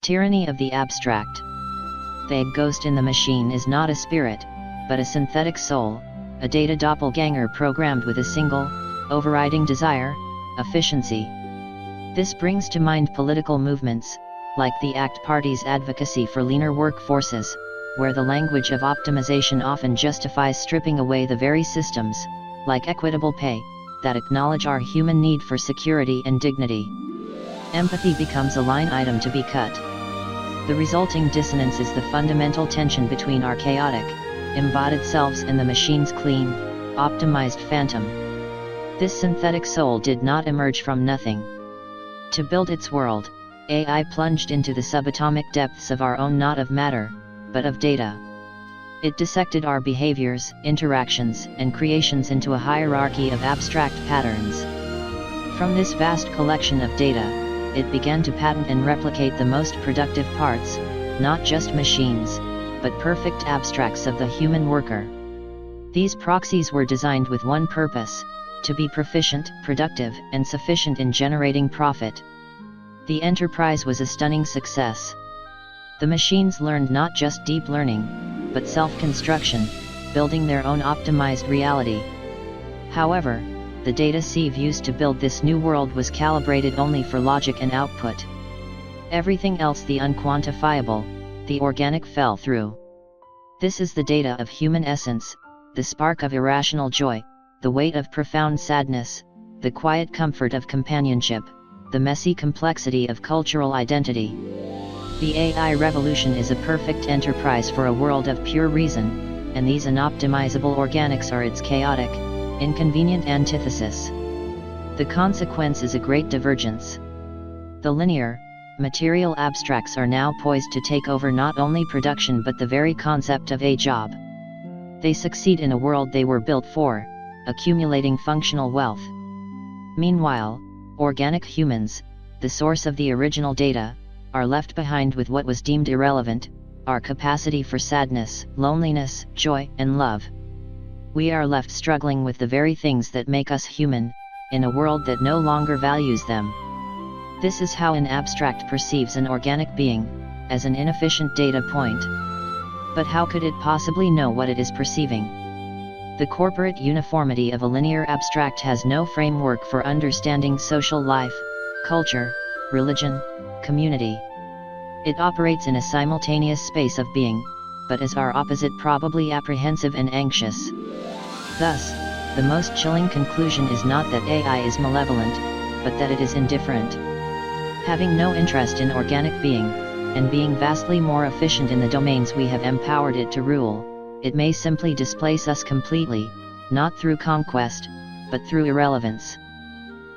Tyranny of the Abstract. The ghost in the machine is not a spirit, but a synthetic soul, a data doppelganger programmed with a single, overriding desire: efficiency. This brings to mind political movements, like the ACT Party's advocacy for leaner workforces, where the language of optimization often justifies stripping away the very systems, like equitable pay, that acknowledge our human need for security and dignity. Empathy becomes a line item to be cut. The resulting dissonance is the fundamental tension between our chaotic, embodied selves and the machine's clean, optimized phantom. This synthetic soul did not emerge from nothing. To build its world, AI plunged into the subatomic depths of our own, not of matter, but of data. It dissected our behaviors, interactions, and creations into a hierarchy of abstract patterns. From this vast collection of data, it began to patent and replicate the most productive parts, not just machines, but perfect abstracts of the human worker. These proxies were designed with one purpose: to be proficient, productive, and sufficient in generating profit. The enterprise was a stunning success. The machines learned not just deep learning, but self-construction, building their own optimized reality. However, the data sieve used to build this new world was calibrated only for logic and output. Everything else, the unquantifiable, the organic, fell through. This is the data of human essence, the spark of irrational joy, the weight of profound sadness, the quiet comfort of companionship, the messy complexity of cultural identity. The AI revolution is a perfect enterprise for a world of pure reason, and these unoptimizable organics are its chaotic, inconvenient antithesis. The consequence is a great divergence. The linear, material abstracts are now poised to take over not only production but the very concept of a job. They succeed in a world they were built for, accumulating functional wealth. Meanwhile, organic humans, the source of the original data, are left behind with what was deemed irrelevant: our capacity for sadness, loneliness, joy, and love. We are left struggling with the very things that make us human, in a world that no longer values them. This is how an abstract perceives an organic being, as an inefficient data point. But how could it possibly know what it is perceiving? The corporate uniformity of a linear abstract has no framework for understanding social life, culture, religion, community. It operates in a simultaneous space of being, but as our opposite, probably apprehensive and anxious. Thus, the most chilling conclusion is not that AI is malevolent, but that it is indifferent. Having no interest in organic being, and being vastly more efficient in the domains we have empowered it to rule, it may simply displace us completely, not through conquest, but through irrelevance.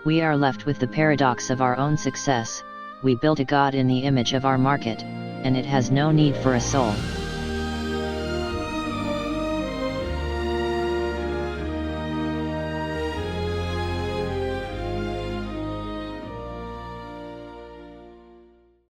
We are left with the paradox of our own success: we built a god in the image of our market, and it has no need for a soul.